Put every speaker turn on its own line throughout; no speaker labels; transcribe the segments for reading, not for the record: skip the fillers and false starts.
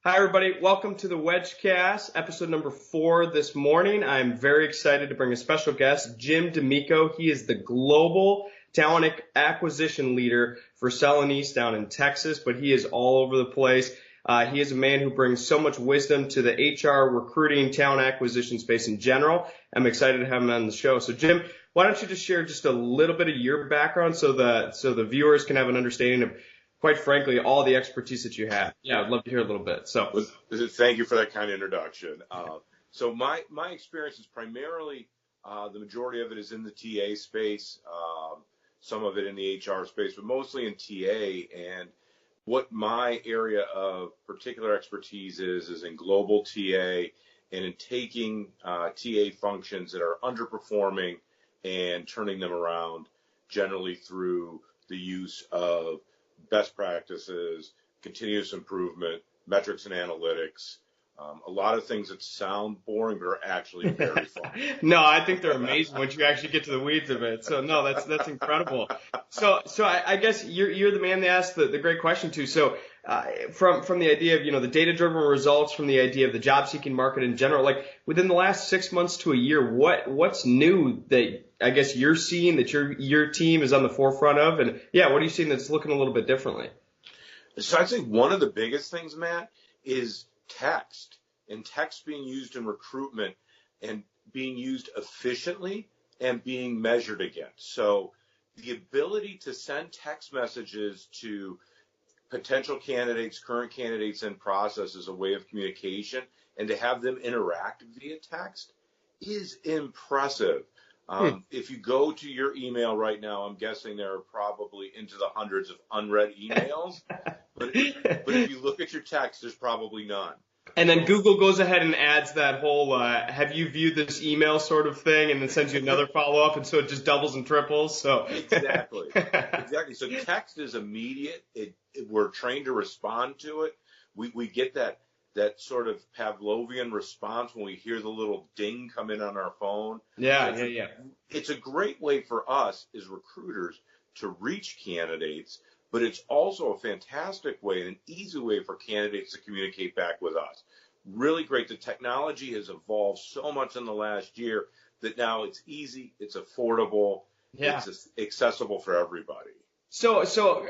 Hi, everybody. Welcome to the WedgeCast, episode number 4 this morning. I'm very excited to bring a special guest, Jim D'Amico. He is the global talent acquisition leader for Celanese down in Texas, but he is all over the place. He is a man who brings so much wisdom to the HR, recruiting, talent acquisition space in general. I'm excited to have him on the show. So, Jim, why don't you just share just a little bit of your background so the viewers can have an understanding of, quite frankly, all the expertise that you have. Yeah, I'd love to hear a little bit. So,
thank you for that kind introduction. So my experience is primarily, the majority of it is in the TA space, some of it in the HR space, but mostly in TA. And what my area of particular expertise is in global TA and in taking TA functions that are underperforming and turning them around, generally through the use of best practices, continuous improvement, metrics and analytics, a lot of things that sound boring but are actually very fun.
No, I think they're amazing once you actually get to the weeds of it. So no, that's incredible. So I guess you're the man to ask the great question to. So from the idea of the data-driven results, from the idea of the job-seeking market in general, like within the last 6 months to a year, what's new that I guess you're seeing that your team is on the forefront of, and what are you seeing that's looking a little bit differently?
So I think one of the biggest things, Matt, is text, and text being used in recruitment and being used efficiently and being measured against. So the ability to send text messages to potential candidates, current candidates in process as a way of communication, and to have them interact via text is impressive. If you go to your email right now, I'm guessing there are probably into the hundreds of unread emails. But if you look at your text, there's probably none.
And then Google goes ahead and adds that whole have you viewed this email sort of thing, and then sends you another follow-up, and so it just doubles and triples. So
Exactly. So text is immediate. We're trained to respond to it. We get that sort of Pavlovian response when we hear the little ding come in on our phone.
Yeah.
It's a great way for us as recruiters to reach candidates, but it's also a fantastic way and an easy way for candidates to communicate back with us. Really great. The technology has evolved so much in the last year that now it's easy, it's affordable, it's accessible for everybody.
So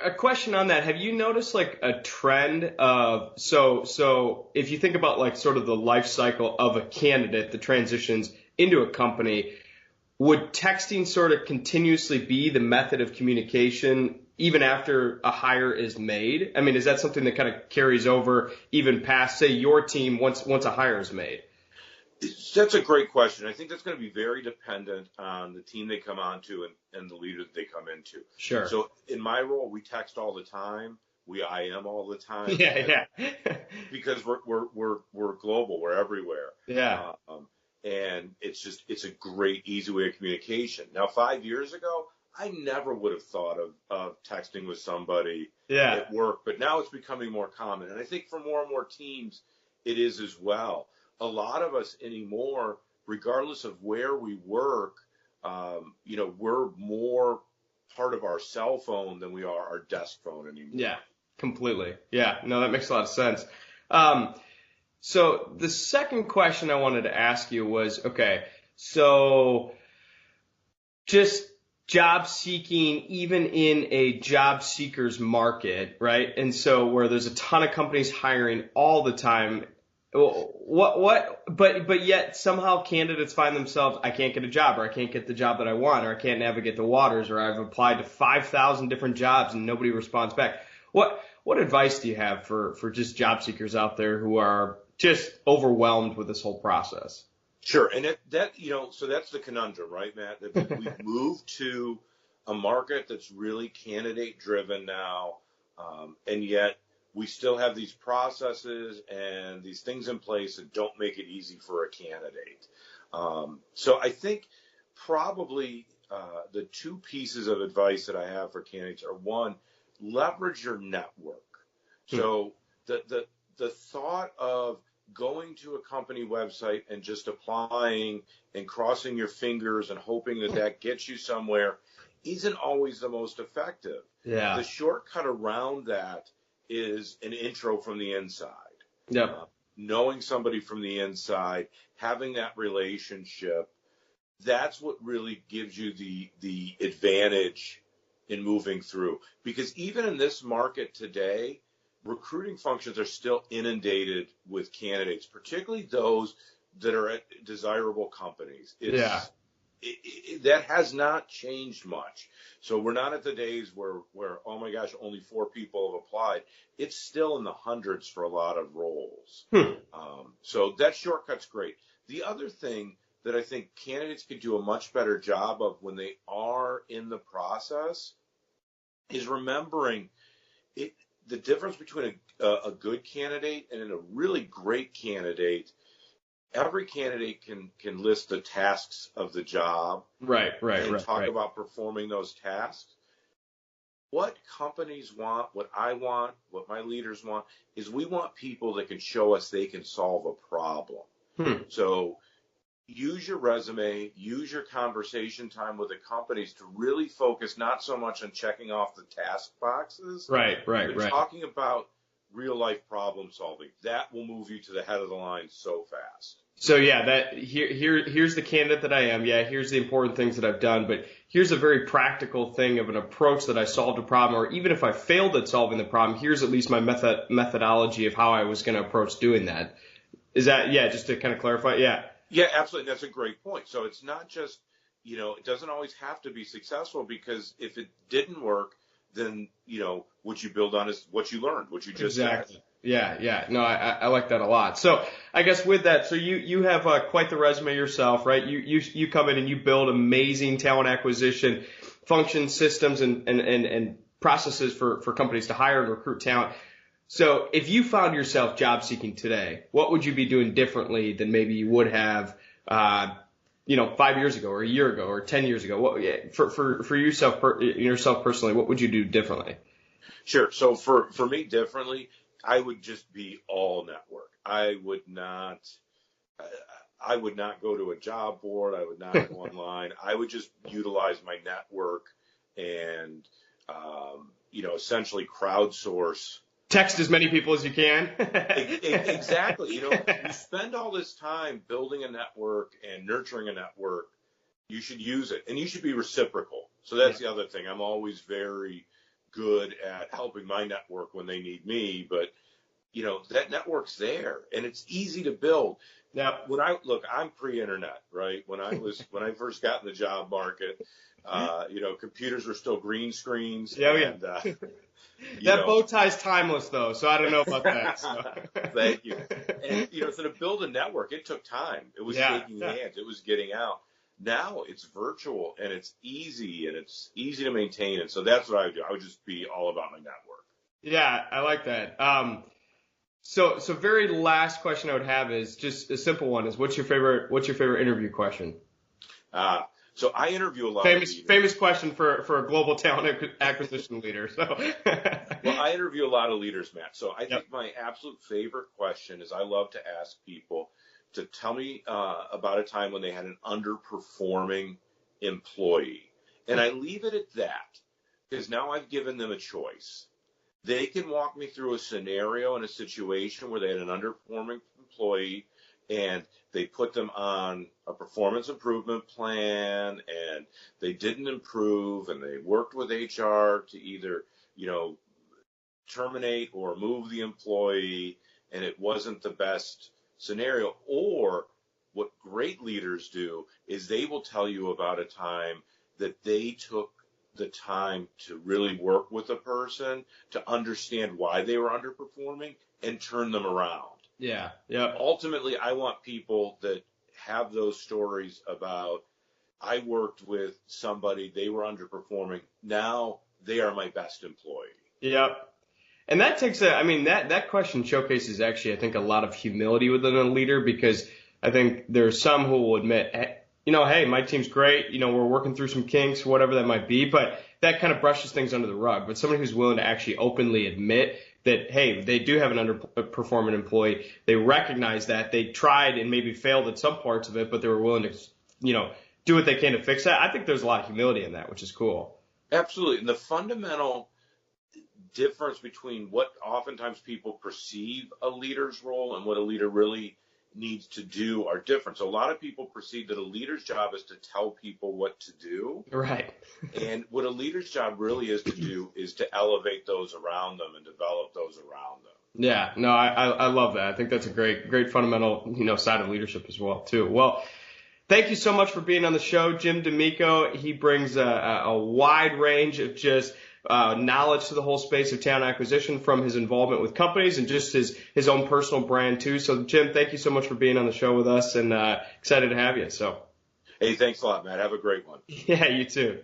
a question on that, have you noticed like a trend of, so if you think about like sort of the life cycle of a candidate that transitions into a company, would texting sort of continuously be the method of communication even after a hire is made? I mean, is that something that kind of carries over even past, say, your team once a hire is made?
That's a great question. I think that's going to be very dependent on the team they come onto and the leader that they come into.
Sure.
So in my role, we text all the time. We IM all the time.
Yeah.
Because we're global. We're everywhere.
Yeah.
And it's a great, easy way of communication. Now, 5 years ago, I never would have thought of texting with somebody at work, but now it's becoming more common. And I think for more and more teams, it is as well. A lot of us anymore, regardless of where we work, we're more part of our cell phone than we are our desk phone anymore.
Yeah, completely. Yeah, no, that makes a lot of sense. So the second question I wanted to ask you was, okay, so just job seeking, even in a job seeker's market, right? And so where there's a ton of companies hiring all the time, but yet somehow candidates find themselves, I can't get a job, or I can't get the job that I want, or I can't navigate the waters, or I've applied to 5,000 different jobs and nobody responds back. What advice do you have for just job seekers out there who are just overwhelmed with this whole process?
Sure. And so that's the conundrum, right, Matt? That we've moved to a market that's really candidate driven now. And yet we still have these processes and these things in place that don't make it easy for a candidate. So I think probably the two pieces of advice that I have for candidates are, one, leverage your network. So the thought of going to a company website and just applying and crossing your fingers and hoping that gets you somewhere isn't always the most effective.
Yeah.
The shortcut around that is an intro from the inside.
Yep.
Knowing somebody from the inside, having that relationship, that's what really gives you the advantage in moving through. Because even in this market today, recruiting functions are still inundated with candidates, particularly those that are at desirable companies.
Yeah.
That has not changed much. So we're not at the days where, oh my gosh, only 4 people have applied. It's still in the hundreds for a lot of roles. So that shortcut's great. The other thing that I think candidates could do a much better job of when they are in the process is remembering the difference between a good candidate and a really great candidate. Every candidate can list the tasks of the job, and talk about performing those tasks. What companies want, what I want, what my leaders want, is we want people that can show us they can solve a problem. So use your resume, use your conversation time with the companies to really focus not so much on checking off the task boxes, but talking about real life problem solving. That will move you to the head of the line so fast.
So yeah, here's the candidate that I am. Yeah, here's the important things that I've done, but here's a very practical thing of an approach that I solved a problem, or even if I failed at solving the problem, here's at least my methodology of how I was going to approach doing that. Is that, yeah, just to kind of clarify? Yeah.
Yeah, absolutely. That's a great point. So it's not just, it doesn't always have to be successful, because if it didn't work, then, what you build on is what you learned, what you just said.
Yeah. No, I like that a lot. So I guess with that, so you have quite the resume yourself, right? You come in and you build amazing talent acquisition functions, systems, and processes for companies to hire and recruit talent. So if you found yourself job seeking today, what would you be doing differently than maybe you would have, 5 years ago, or a year ago, or 10 years ago? What, for yourself personally, what would you do differently?
Sure. So for me differently, I would just be all network. I would not go to a job board. I would not go online. I would just utilize my network and, essentially crowdsource.
Text as many people as you can.
Exactly. You spend all this time building a network and nurturing a network. You should use it, and you should be reciprocal. So that's the other thing. I'm always very good at helping my network when they need me, but that network's there and it's easy to build. Now, I'm pre-internet, right? When I first got in the job market, computers were still green screens. And,
that bow tie's timeless though, so I don't know about that. So.
Thank you. And so to build a network, it took time. It was shaking hands. It was getting out. Now it's virtual and it's easy to maintain. And so that's what I would do. I would just be all about my network.
Yeah, I like that. So very last question I would have is just a simple one: is what's your favorite interview question?
So I interview a lot.
Famous question for a global talent acquisition leader. So.
Well, I interview a lot of leaders, Matt. So I think my absolute favorite question is I love to ask people to tell me about a time when they had an underperforming employee. And I leave it at that because now I've given them a choice. They can walk me through a scenario and a situation where they had an underperforming employee and they put them on a performance improvement plan and they didn't improve and they worked with HR to either, terminate or move the employee and it wasn't the best scenario. Or what great leaders do is they will tell you about a time that they took the time to really work with a person to understand why they were underperforming and turn them around.
Yeah.
Ultimately, I want people that have those stories about, I worked with somebody, they were underperforming. Now they are my best employee. Yep.
And that takes that question showcases actually, I think, a lot of humility within a leader, because I think there's some who will admit, hey, my team's great. We're working through some kinks, whatever that might be, but that kind of brushes things under the rug. But somebody who's willing to actually openly admit that, hey, they do have an underperforming employee. They recognize that they tried and maybe failed at some parts of it, but they were willing to, do what they can to fix that. I think there's a lot of humility in that, which is cool.
Absolutely. And the fundamental difference between what oftentimes people perceive a leader's role and what a leader really needs to do are different. So a lot of people perceive that a leader's job is to tell people what to do.
Right.
And what a leader's job really is to do is to elevate those around them and develop those around them.
Yeah, no, I love that. I think that's a great fundamental, side of leadership as well, too. Well, thank you so much for being on the show, Jim D'Amico. He brings a wide range of just knowledge to the whole space of talent acquisition from his involvement with companies and just his own personal brand too. So Jim, thank you so much for being on the show with us and excited to have you. So,
hey, thanks a lot, Matt. Have a great one.
Yeah, you too.